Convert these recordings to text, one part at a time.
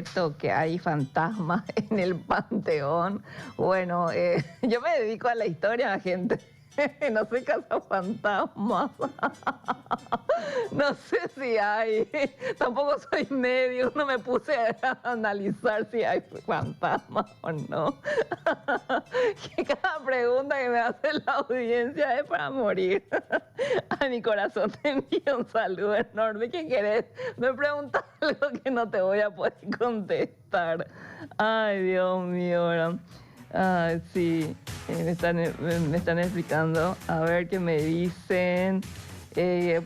cierto que hay fantasmas en el panteón. Bueno, yo me dedico a la historia, gente. No soy cazafantasmas. No sé si hay. Tampoco soy médico. No me puse a analizar si hay fantasmas o no. Que cada pregunta que me hace la audiencia es para morir. A mi corazón te envío un saludo enorme. ¿Qué querés? Me preguntas algo que no te voy a poder contestar. Ay, Dios mío. ¿Verdad? Ay, sí. Me están explicando. A ver qué me dicen.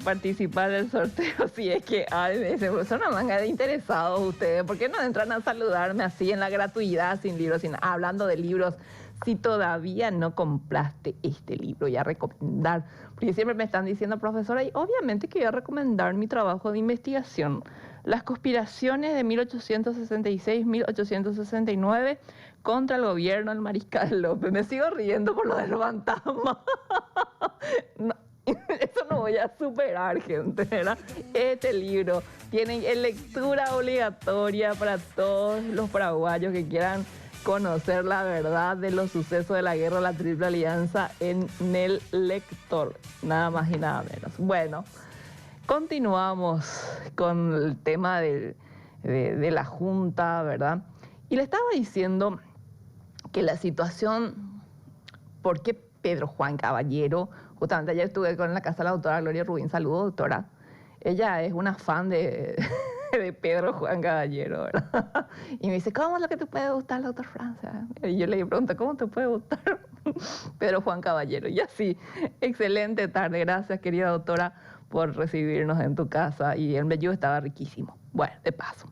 Participar del sorteo, si es que hay. Me dicen, son una manga de interesados ustedes. ¿Por qué no entran a saludarme así en la gratuidad, sin libros, sin hablando de libros? Si todavía no compraste este libro y a recomendar, porque siempre me están diciendo, profesora, y obviamente que voy a recomendar mi trabajo de investigación, Las conspiraciones de 1866-1869 contra el gobierno del Mariscal López. Me sigo riendo por lo del fantasma. No, eso no voy a superar, gente, ¿verdad? Este libro tiene lectura obligatoria para todos los paraguayos que quieran conocer la verdad de los sucesos de la guerra de la Triple Alianza en el lector, nada más y nada menos. Bueno, continuamos con el tema de la Junta, ¿verdad? Y le estaba diciendo que la situación, ¿por qué Pedro Juan Caballero? Justamente ayer estuve con la casa de la doctora Gloria Rubín. Saludos, doctora. Ella es una fan de Pedro Juan Caballero, ¿verdad? Y me dice, ¿cómo es lo que te puede gustar, doctor Francia? Y yo le pregunto, ¿cómo te puede gustar Pedro Juan Caballero? Y así, excelente tarde. Gracias, querida doctora, por recibirnos en tu casa. Y el meyú estaba riquísimo. Bueno, de paso.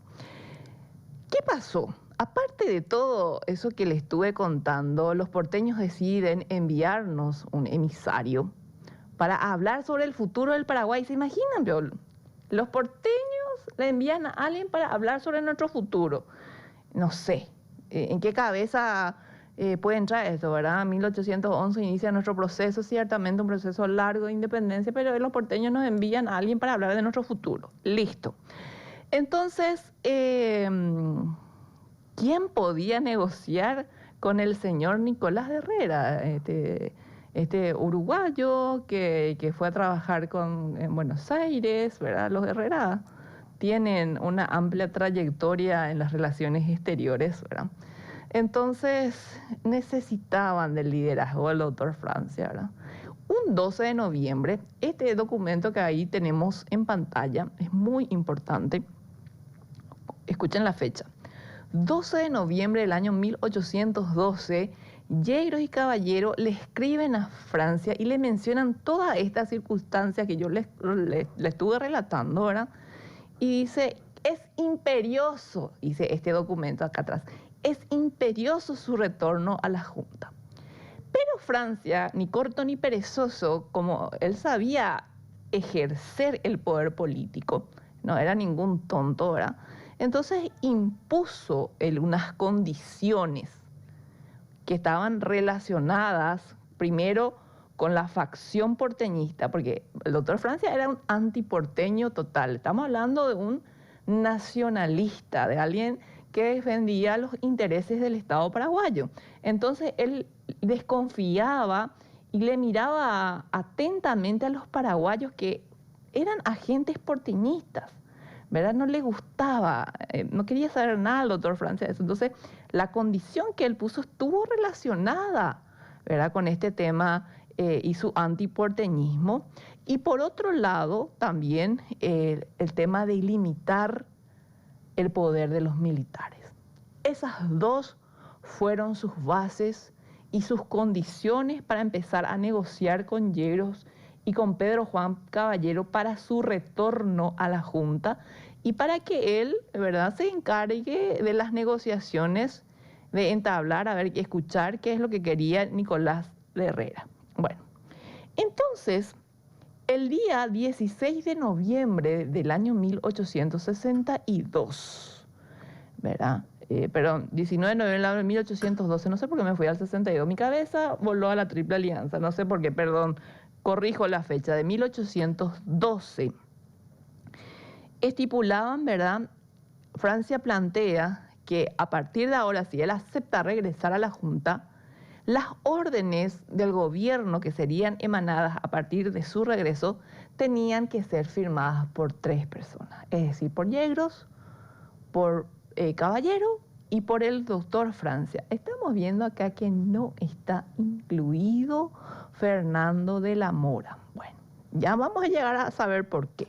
¿Qué pasó? Aparte de todo eso que le estuve contando, los porteños deciden enviarnos un emisario para hablar sobre el futuro del Paraguay. ¿Se imaginan, Piol? Los porteños le envían a alguien para hablar sobre nuestro futuro. No sé, ¿en qué cabeza puede entrar esto, verdad? 1811 inicia nuestro proceso, ciertamente un proceso largo de independencia, pero los porteños nos envían a alguien para hablar de nuestro futuro. Listo. Entonces, ¿quién podía negociar con el señor Nicolás de Herrera? Este uruguayo que fue a trabajar en Buenos Aires, ¿verdad? Los Herrera tienen una amplia trayectoria en las relaciones exteriores, ¿verdad? Entonces necesitaban del liderazgo del doctor Francia, ¿verdad? Un 12 de noviembre, este documento que ahí tenemos en pantalla es muy importante. Escuchen la fecha. 12 de noviembre del año 1812, Yeiros y Caballero le escriben a Francia y le mencionan todas estas circunstancias que yo les estuve relatando, ¿verdad? Y dice, es imperioso, dice este documento acá atrás, es imperioso su retorno a la Junta. Pero Francia, ni corto ni perezoso, como él sabía ejercer el poder político, no era ningún tonto, ¿verdad? Entonces impuso unas condiciones que estaban relacionadas primero con la facción porteñista, porque el doctor Francia era un antiporteño total. Estamos hablando de un nacionalista, de alguien que defendía los intereses del Estado paraguayo. Entonces él desconfiaba y le miraba atentamente a los paraguayos que eran agentes porteñistas, ¿verdad? No le gustaba, no quería saber nada al doctor Francia de eso. Entonces, la condición que él puso estuvo relacionada, ¿verdad?, con este tema y su antiporteñismo. Y por otro lado, también el tema de limitar el poder de los militares. Esas dos fueron sus bases y sus condiciones para empezar a negociar con Yeiros y con Pedro Juan Caballero para su retorno a la Junta y para que él, ¿verdad?, se encargue de las negociaciones, de entablar, a ver, escuchar qué es lo que quería Nicolás de Herrera. Bueno, entonces, el día 16 de noviembre del año 1862, ¿verdad? Perdón, 19 de noviembre del año 1812, no sé por qué me fui al 62, mi cabeza voló a la Triple Alianza, no sé por qué, perdón, corrijo la fecha, de 1812, estipulaban, ¿verdad?, Francia plantea que a partir de ahora, si él acepta regresar a la Junta, las órdenes del gobierno que serían emanadas a partir de su regreso tenían que ser firmadas por 3 personas, es decir, por Yegros, por Caballero y por el doctor Francia. Estamos viendo acá que no está incluido Fernando de la Mora. Bueno, ya vamos a llegar a saber por qué.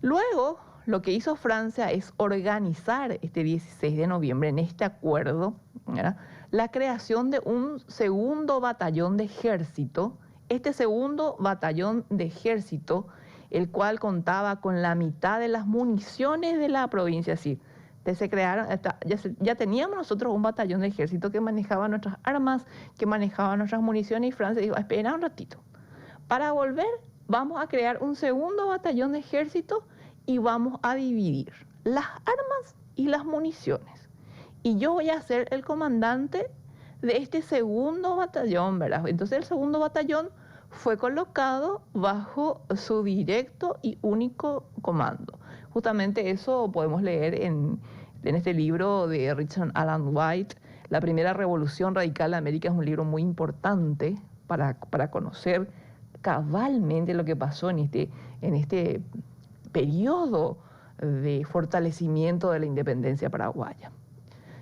Luego, lo que hizo Francia es organizar este 16 de noviembre en este acuerdo, ¿verdad?, la creación de un segundo batallón de ejército. Este segundo batallón de ejército, el cual contaba con la mitad de las municiones de la provincia, así. Se crearon, ya teníamos nosotros un batallón de ejército que manejaba nuestras armas, que manejaba nuestras municiones, y Francia dijo, espera un ratito, para volver vamos a crear un segundo batallón de ejército y vamos a dividir las armas y las municiones. Y yo voy a ser el comandante de este segundo batallón, ¿verdad? Entonces el segundo batallón fue colocado bajo su directo y único comando. Justamente eso podemos leer en este libro de Richard Alan White, La Primera Revolución Radical de América. Es un libro muy importante para conocer cabalmente lo que pasó en este periodo de fortalecimiento de la independencia paraguaya.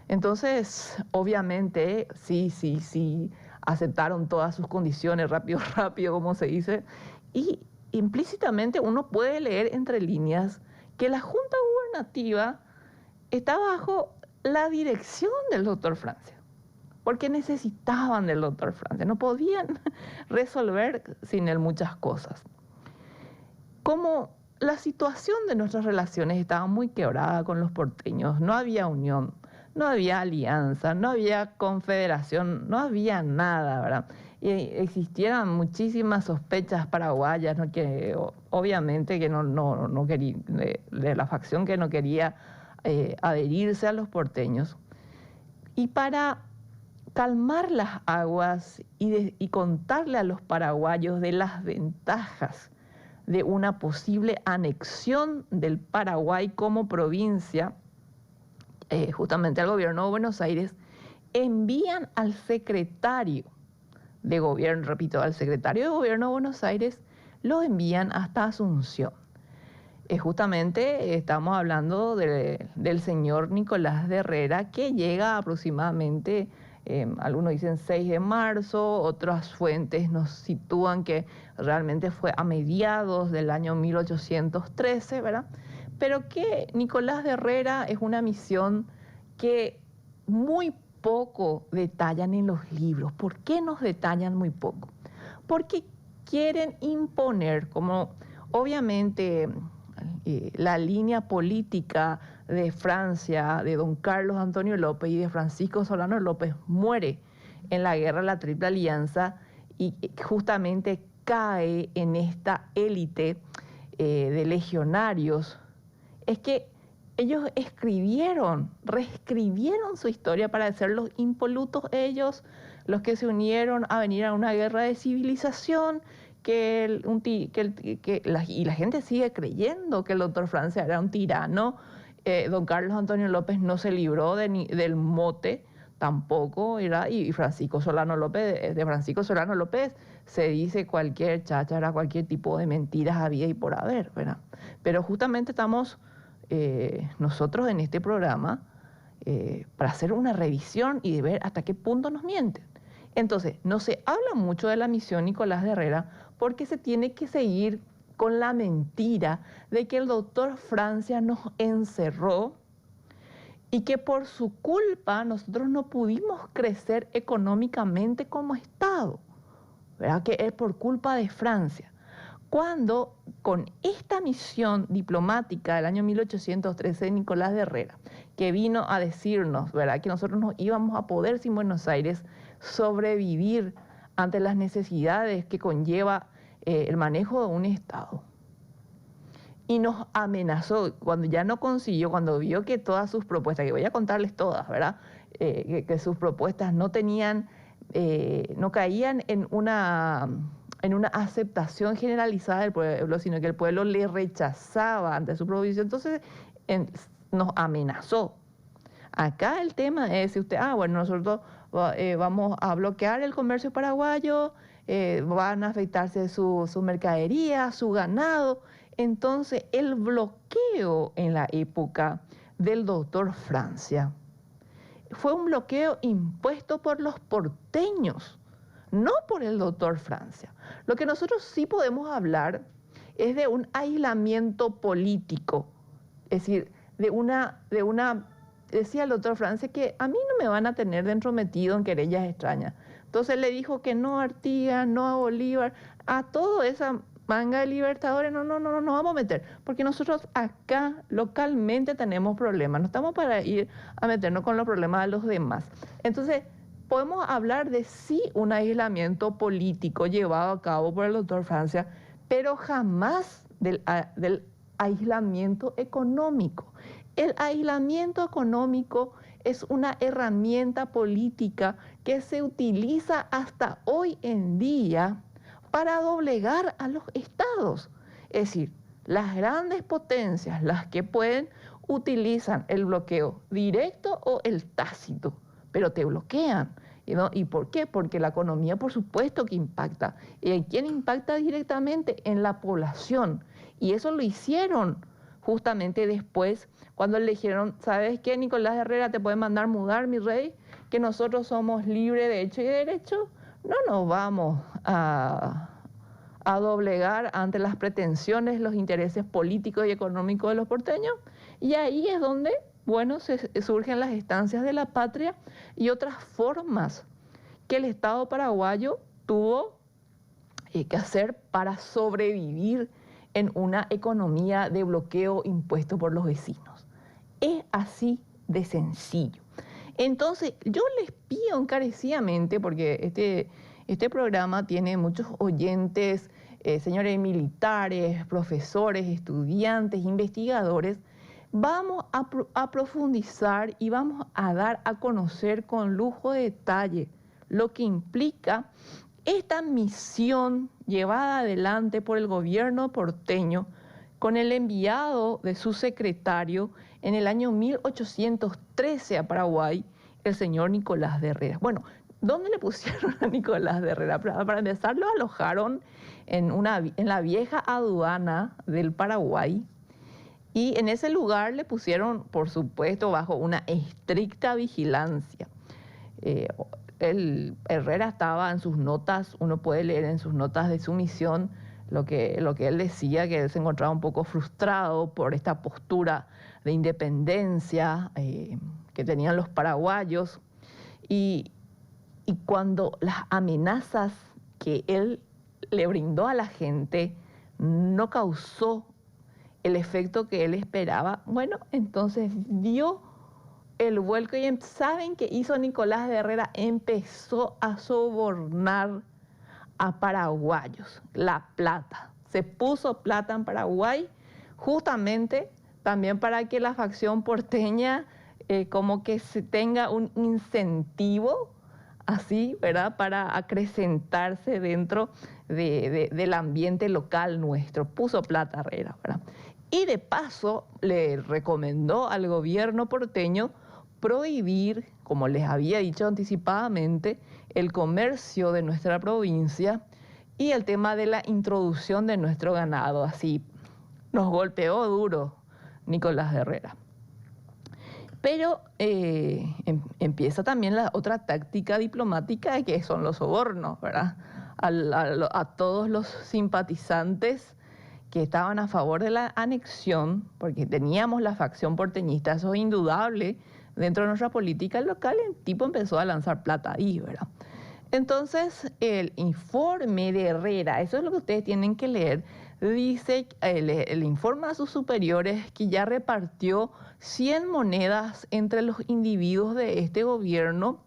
Entonces, obviamente, sí, aceptaron todas sus condiciones, rápido, como se dice, y implícitamente uno puede leer entre líneas que la Junta Gubernativa está bajo la dirección del doctor Francia, porque necesitaban del doctor Francia, no podían resolver sin él muchas cosas. Como la situación de nuestras relaciones estaba muy quebrada con los porteños, no había unión, no había alianza, no había confederación, no había nada, ¿verdad? Y existieran muchísimas sospechas paraguayas, ¿no?, que obviamente que no quería, de la facción que no quería adherirse a los porteños. Y para calmar las aguas y contarle a los paraguayos de las ventajas de una posible anexión del Paraguay como provincia, justamente al gobierno de Buenos Aires, envían al secretario de gobierno, repito, al secretario de gobierno de Buenos Aires, lo envían hasta Asunción. Justamente estamos hablando del señor Nicolás de Herrera, que llega aproximadamente, algunos dicen 6 de marzo, otras fuentes nos sitúan que realmente fue a mediados del año 1813, ¿verdad? Pero que Nicolás de Herrera es una misión que muy poco detallan en los libros. ¿Por qué nos detallan muy poco? Porque quieren imponer, como obviamente la línea política de Francia, de don Carlos Antonio López y de Francisco Solano López muere en la guerra de la Triple Alianza, y justamente cae en esta élite de legionarios. Es que ellos reescribieron su historia para ser los impolutos ellos, los que se unieron a venir a una guerra de civilización, y la gente sigue creyendo que el doctor Francia era un tirano. Don Carlos Antonio López no se libró del mote tampoco, ¿verdad? Y Francisco Solano López, de Francisco Solano López se dice cualquier cháchara, cualquier tipo de mentiras había y por haber, ¿verdad? Pero justamente estamos nosotros en este programa para hacer una revisión y de ver hasta qué punto nos mienten. Entonces, no se habla mucho de la misión Nicolás de Herrera porque se tiene que seguir con la mentira de que el doctor Francia nos encerró y que por su culpa nosotros no pudimos crecer económicamente como Estado, ¿verdad? Que es por culpa de Francia. Cuando con esta misión diplomática del año 1813 de Nicolás de Herrera, que vino a decirnos, ¿verdad?, que nosotros no íbamos a poder sin Buenos Aires sobrevivir ante las necesidades que conlleva el manejo de un Estado. Y nos amenazó, cuando ya no consiguió, cuando vio que todas sus propuestas, que voy a contarles todas, ¿verdad?, que sus propuestas no caían en una aceptación generalizada del pueblo, sino que el pueblo le rechazaba ante su proposición. Entonces nos amenazó. Acá el tema es, si usted, bueno, nosotros vamos a bloquear el comercio paraguayo, van a afectarse su mercadería, su ganado. Entonces, el bloqueo en la época del doctor Francia fue un bloqueo impuesto por los porteños, no por el doctor Francia. Lo que nosotros sí podemos hablar es de un aislamiento político, es decir, decía el doctor Francia que a mí no me van a tener de entrometido en querellas extrañas. Entonces le dijo que no a Artigas, no a Bolívar, a toda esa manga de libertadores, no vamos a meter, porque nosotros acá localmente tenemos problemas, no estamos para ir a meternos con los problemas de los demás. Entonces, podemos hablar de sí un aislamiento político llevado a cabo por el doctor Francia, pero jamás del aislamiento económico. El aislamiento económico es una herramienta política que se utiliza hasta hoy en día para doblegar a los estados. Es decir, las grandes potencias, las que pueden, utilizan el bloqueo directo o el tácito, pero te bloquean. ¿No? ¿Y por qué? Porque la economía, por supuesto que impacta. ¿Y en quién impacta directamente? En la población. Y eso lo hicieron justamente después, cuando le dijeron, ¿sabes qué, Nicolás Herrera, te puede mandar mudar, mi rey? Que nosotros somos libres de hecho y de derecho. No nos vamos a doblegar ante las pretensiones, los intereses políticos y económicos de los porteños. Y ahí es donde, bueno, surgen las estancias de la patria y otras formas que el Estado paraguayo tuvo que hacer para sobrevivir en una economía de bloqueo impuesto por los vecinos. Es así de sencillo. Entonces, yo les pido encarecidamente, porque este programa tiene muchos oyentes, señores militares, profesores, estudiantes, investigadores. Vamos a profundizar y vamos a dar a conocer con lujo de detalle lo que implica esta misión llevada adelante por el gobierno porteño con el enviado de su secretario en el año 1813 a Paraguay, el señor Nicolás de Herrera. Bueno, ¿dónde le pusieron a Nicolás de Herrera? Para empezar, lo alojaron en la vieja aduana del Paraguay. Y en ese lugar le pusieron, por supuesto, bajo una estricta vigilancia. Herrera estaba en sus notas, uno puede leer en sus notas de su misión lo que él decía, que él se encontraba un poco frustrado por esta postura de independencia que tenían los paraguayos. Y cuando las amenazas que él le brindó a la gente no causó el efecto que él esperaba, bueno, entonces dio el vuelco. Y ¿saben qué hizo Nicolás de Herrera? Empezó a sobornar a paraguayos, la plata. Se puso plata en Paraguay justamente también para que la facción porteña como que se tenga un incentivo así, ¿verdad? Para acrecentarse dentro del ambiente local nuestro. Puso plata Herrera, ¿verdad? Y de paso le recomendó al gobierno porteño prohibir, como les había dicho anticipadamente, el comercio de nuestra provincia y el tema de la introducción de nuestro ganado. Así nos golpeó duro Nicolás de Herrera. Pero empieza también la otra táctica diplomática, que son los sobornos, ¿verdad? A todos los simpatizantes que estaban a favor de la anexión, porque teníamos la facción porteñista, eso es indudable, dentro de nuestra política local, el tipo empezó a lanzar plata ahí, ¿verdad? Entonces, el informe de Herrera, eso es lo que ustedes tienen que leer, dice, le informa a sus superiores que ya repartió 100 monedas entre los individuos de este gobierno,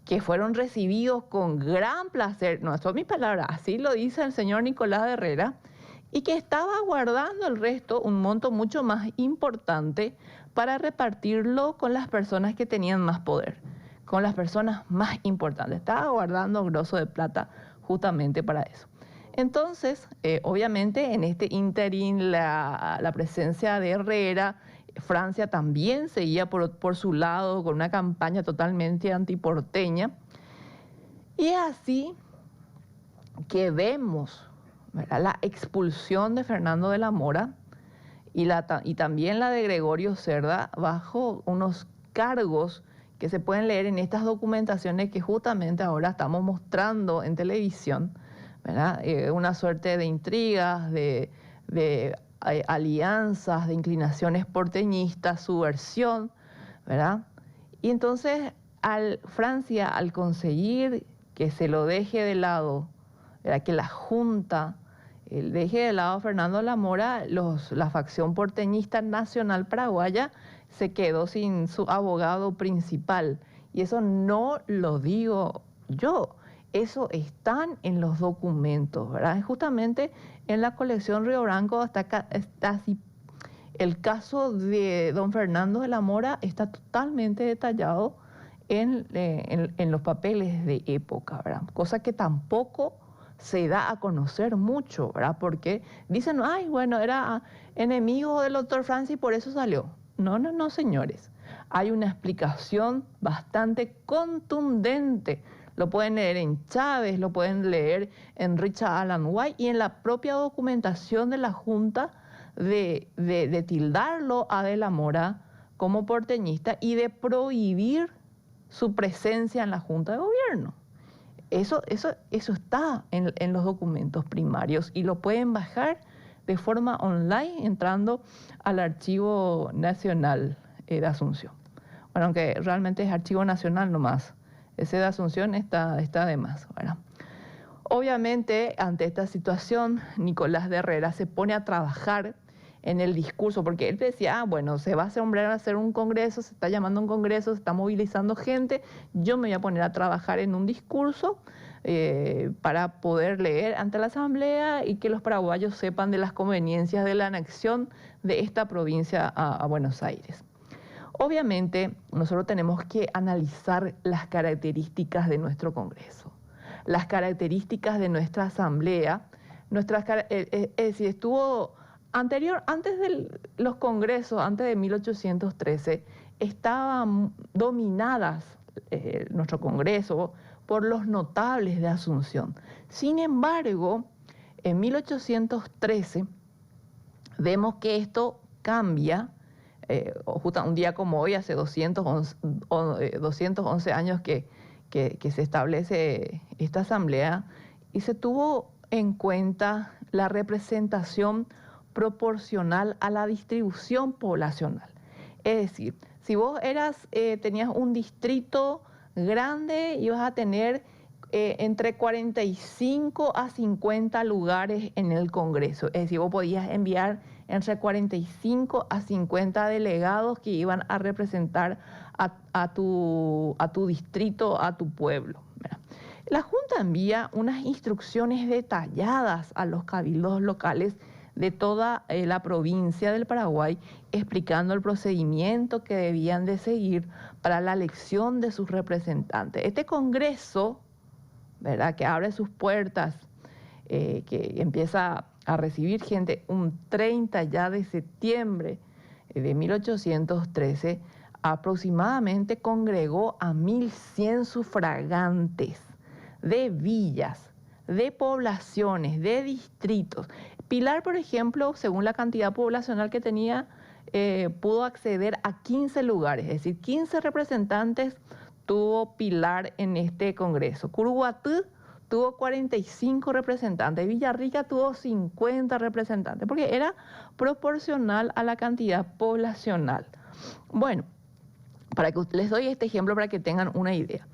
que fueron recibidos con gran placer, no son mis palabras, así lo dice el señor Nicolás de Herrera, y que estaba guardando el resto, un monto mucho más importante, para repartirlo con las personas que tenían más poder, con las personas más importantes. Estaba guardando grosso de plata justamente para eso. Entonces, obviamente, en este ínterin, la presencia de Herrera Francia también seguía por su lado con una campaña totalmente antiporteña. Y es así que vemos, ¿verdad?, la expulsión de Fernando de la Mora y también la de Gregorio Cerda bajo unos cargos que se pueden leer en estas documentaciones que justamente ahora estamos mostrando en televisión, ¿verdad? Una suerte de intrigas, de alianzas, de inclinaciones porteñistas, subversión, ¿verdad? Y entonces Francia, al conseguir que se lo deje de lado, ¿verdad?, que la Junta deje de lado a Fernando de la Mora, la facción porteñista nacional paraguaya se quedó sin su abogado principal. Y eso no lo digo yo, eso están en los documentos, ¿verdad? Justamente en la colección Río Branco está así. El caso de don Fernando de la Mora está totalmente detallado en los papeles de época, ¿verdad? Cosa que tampoco se da a conocer mucho, ¿verdad? Porque dicen, ay, bueno, era enemigo del doctor Francia y por eso salió. No, señores. Hay una explicación bastante contundente. Lo pueden leer en Chávez, lo pueden leer en Richard Alan White y en la propia documentación de la Junta de tildarlo a de la Mora como porteñista y de prohibir su presencia en la Junta de Gobierno. Eso está en los documentos primarios y lo pueden bajar de forma online entrando al Archivo Nacional de Asunción. Bueno, aunque realmente es Archivo Nacional nomás, ese de Asunción está de más, ¿verdad? Obviamente, ante esta situación, Nicolás de Herrera se pone a trabajar en el discurso, porque él decía, bueno, se va a hacer un congreso, se está llamando a un congreso, se está movilizando gente, yo me voy a poner a trabajar en un discurso para poder leer ante la Asamblea y que los paraguayos sepan de las conveniencias de la anexión de esta provincia a Buenos Aires. Obviamente, nosotros tenemos que analizar las características de nuestro congreso, las características de nuestra Asamblea, es decir, estuvo antes de los congresos, antes de 1813, estaban dominadas nuestro congreso por los notables de Asunción. Sin embargo, en 1813 vemos que esto cambia, justo un día como hoy, hace 211 años que se establece esta asamblea, y se tuvo en cuenta la representación proporcional a la distribución poblacional. Es decir, si vos tenías un distrito grande, ibas a tener entre 45 a 50 lugares en el Congreso. Es decir, vos podías enviar entre 45 a 50 delegados que iban a representar a tu distrito, a tu pueblo, ¿verdad? La Junta envía unas instrucciones detalladas a los cabildos locales de toda la provincia del Paraguay, explicando el procedimiento que debían de seguir para la elección de sus representantes. Este congreso, ¿verdad?, que abre sus puertas, que empieza a recibir gente un 30 ya de septiembre de 1813, aproximadamente congregó a 1.100 sufragantes de villas, de poblaciones, de distritos. Pilar, por ejemplo, según la cantidad poblacional que tenía, pudo acceder a 15 lugares, es decir, 15 representantes tuvo Pilar en este congreso. Curuguatú tuvo 45 representantes, Villarrica tuvo 50 representantes, porque era proporcional a la cantidad poblacional. Bueno, les doy este ejemplo para que tengan una idea.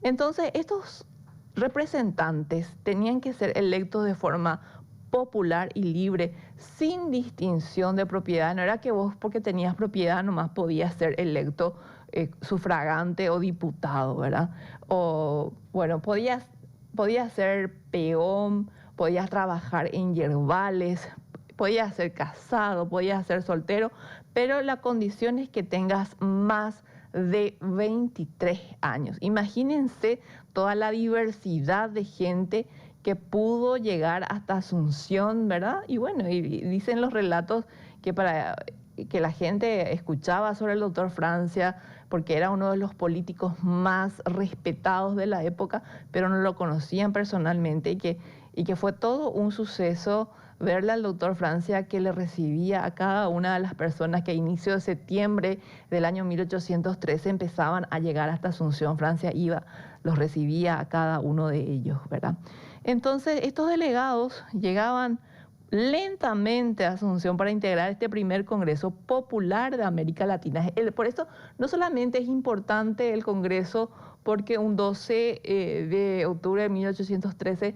Entonces, estos representantes tenían que ser electos de forma popular y libre, sin distinción de propiedad. No era que vos, porque tenías propiedad, nomás podías ser electo sufragante o diputado, ¿verdad? O, bueno, podías ser peón, podías trabajar en yerbales, podías ser casado, podías ser soltero, pero la condición es que tengas más de 23 años. Imagínense toda la diversidad de gente que pudo llegar hasta Asunción, ¿verdad? Y bueno, y dicen los relatos que para que la gente escuchaba sobre el doctor Francia porque era uno de los políticos más respetados de la época, pero no lo conocían personalmente y que fue todo un suceso verle al doctor Francia que le recibía a cada una de las personas que a inicio de septiembre del año 1813 empezaban a llegar hasta Asunción. Francia iba, los recibía a cada uno de ellos, ¿verdad? Entonces, estos delegados llegaban lentamente a Asunción para integrar este primer Congreso Popular de América Latina. Por eso no solamente es importante el Congreso, porque un 12 de octubre de 1813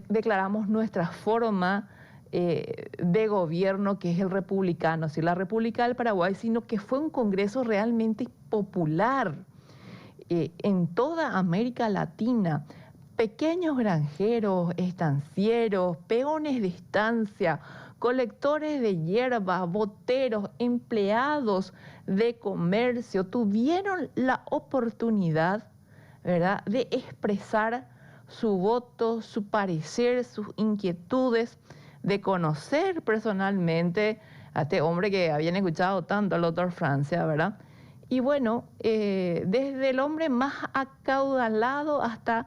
declaramos nuestra forma de gobierno, que es el republicano, es decir, la República del Paraguay, sino que fue un Congreso realmente popular en toda América Latina. Pequeños granjeros, estancieros, peones de estancia, colectores de hierba, boteros, empleados de comercio tuvieron la oportunidad, ¿verdad?, de expresar su voto, su parecer, sus inquietudes, de conocer personalmente a este hombre que habían escuchado tanto, al doctor Francia, ¿verdad? Y bueno, desde el hombre más acaudalado hasta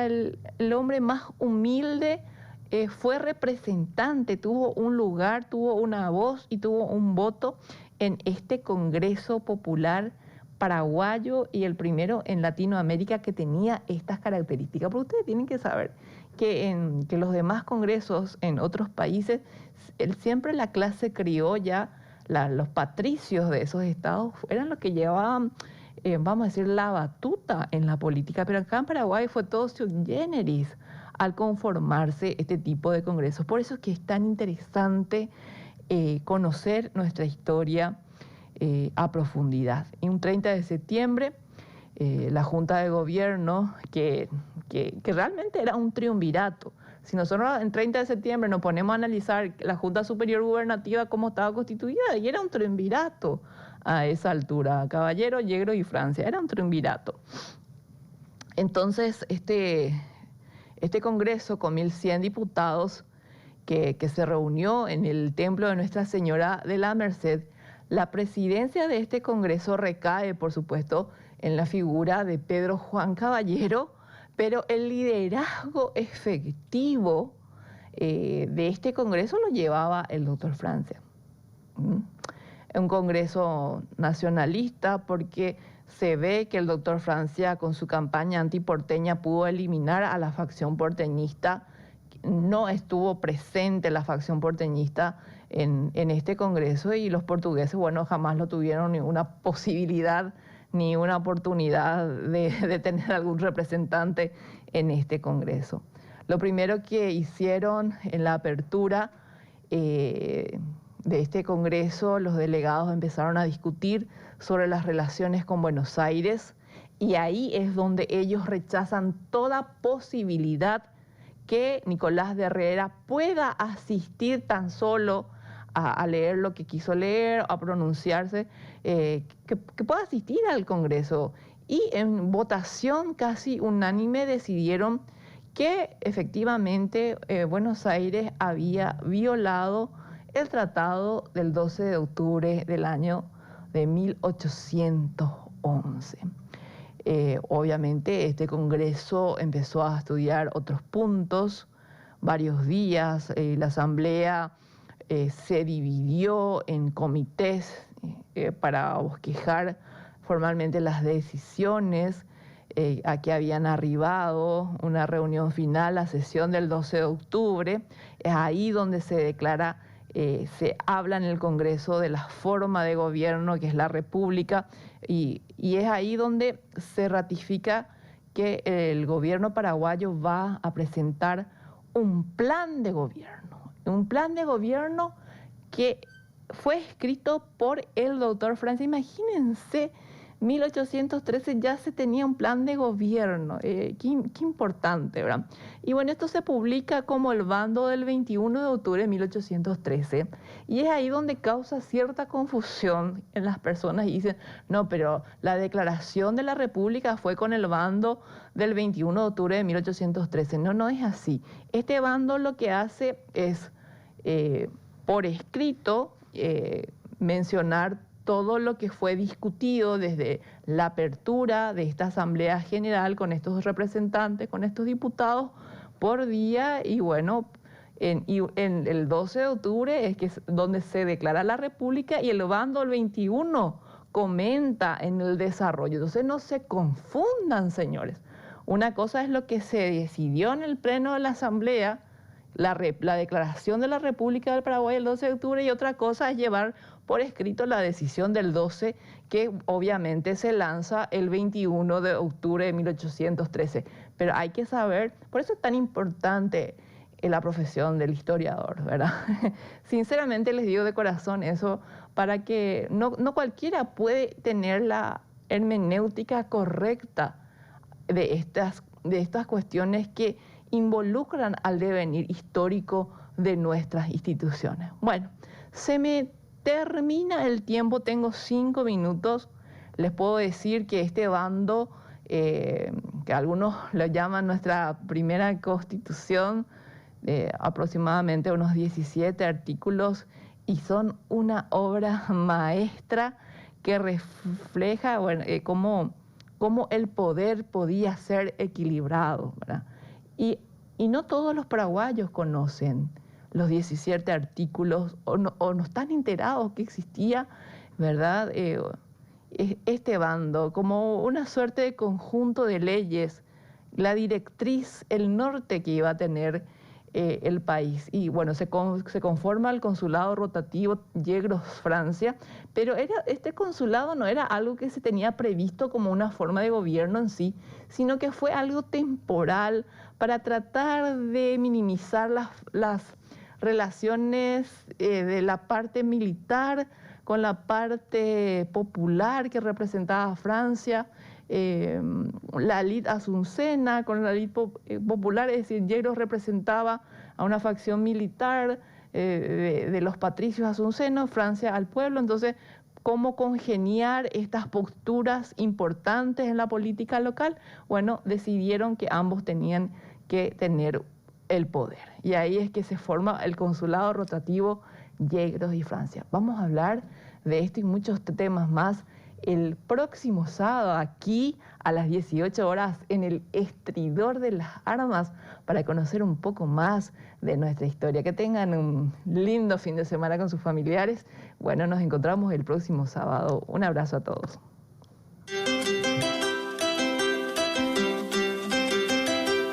el hombre más humilde, fue representante, tuvo un lugar, tuvo una voz y tuvo un voto en este Congreso Popular paraguayo y el primero en Latinoamérica que tenía estas características. Pero ustedes tienen que saber que los demás congresos en otros países, siempre la clase criolla, los patricios de esos estados eran los que llevaban, vamos a decir, la batuta en la política, pero acá en Paraguay fue todo sui generis al conformarse este tipo de congresos. Por eso es que es tan interesante conocer nuestra historia a profundidad. Y un 30 de septiembre, la Junta de Gobierno, que realmente era un triunvirato. Si nosotros en 30 de septiembre nos ponemos a analizar la Junta Superior Gubernativa cómo estaba constituida, y era un triunvirato a esa altura, Caballero, Yegros y Francia, era un triunvirato. Entonces, este Congreso con 1.100 diputados que se reunió en el Templo de Nuestra Señora de la Merced, la presidencia de este Congreso recae, por supuesto, en la figura de Pedro Juan Caballero, pero el liderazgo efectivo de este Congreso lo llevaba el doctor Francia. Un Congreso nacionalista, porque se ve que el doctor Francia con su campaña antiporteña pudo eliminar a la facción porteñista. No estuvo presente la facción porteñista en este Congreso, y los portugueses, bueno, jamás lo tuvieron ni una posibilidad ni una oportunidad de tener algún representante en este Congreso. Lo primero que hicieron en la apertura de este Congreso, los delegados empezaron a discutir sobre las relaciones con Buenos Aires, y ahí es donde ellos rechazan toda posibilidad que Nicolás de Herrera pueda asistir tan solo a leer lo que quiso leer, a pronunciarse, que pueda asistir al Congreso. Y en votación casi unánime decidieron que efectivamente Buenos Aires había violado el tratado del 12 de octubre del año de 1811. Obviamente este Congreso empezó a estudiar otros puntos, varios días. La Asamblea se dividió en comités para bosquejar formalmente las decisiones a que habían arribado. Una reunión final, la sesión del 12 de octubre, es ahí donde se declara, se habla en el Congreso de la forma de gobierno que es la República, y es ahí donde se ratifica que el gobierno paraguayo va a presentar un plan de gobierno que fue escrito por el doctor Francia. Imagínense, 1813 ya se tenía un plan de gobierno. Qué importante, ¿verdad? Y bueno, esto se publica como el bando del 21 de octubre de 1813. Y es ahí donde causa cierta confusión en las personas y dicen, no, pero la declaración de la República fue con el bando del 21 de octubre de 1813. No, no es así. Este bando lo que hace es, por escrito, mencionar todo lo que fue discutido desde la apertura de esta Asamblea General con estos representantes, con estos diputados por día, y bueno, en el 12 de octubre es que es donde se declara la República, y el bando el 21 comenta en el desarrollo. Entonces no se confundan, señores. Una cosa es lo que se decidió en el pleno de la Asamblea, la declaración de la República del Paraguay el 12 de octubre, y otra cosa es llevar por escrito la decisión del 12, que obviamente se lanza el 21 de octubre de 1813. Pero hay que saber, por eso es tan importante la profesión del historiador, ¿verdad? Sinceramente les digo de corazón eso, para que no cualquiera puede tener la hermenéutica correcta de estas cuestiones que involucran al devenir histórico de nuestras instituciones. Bueno, se me termina el tiempo, tengo 5 minutos. Les puedo decir que este bando, que algunos lo llaman nuestra primera constitución, aproximadamente unos 17 artículos, y son una obra maestra que refleja, bueno, cómo el poder podía ser equilibrado, ¿verdad? Y no todos los paraguayos conocen los 17 artículos o no están enterados que existía, ¿verdad? Este bando como una suerte de conjunto de leyes, la directriz, el norte que iba a tener el país. Y bueno, se conforma el consulado rotativo Yegros, Francia, pero este consulado no era algo que se tenía previsto como una forma de gobierno en sí, sino que fue algo temporal para tratar de minimizar las relaciones de la parte militar con la parte popular que representaba a Francia. La élite asuncena con la élite popular, es decir, Yegros representaba a una facción militar de los patricios asuncenos, Francia al pueblo. Entonces, ¿cómo congeniar estas posturas importantes en la política local? Bueno, decidieron que ambos tenían que tener el poder. Y ahí es que se forma el consulado rotativo Yegros y Francia. Vamos a hablar de esto y muchos temas más el próximo sábado aquí a las 18 horas en el Estridor de las Armas, para conocer un poco más de nuestra historia. Que tengan un lindo fin de semana con sus familiares. Bueno, nos encontramos el próximo sábado. Un abrazo a todos.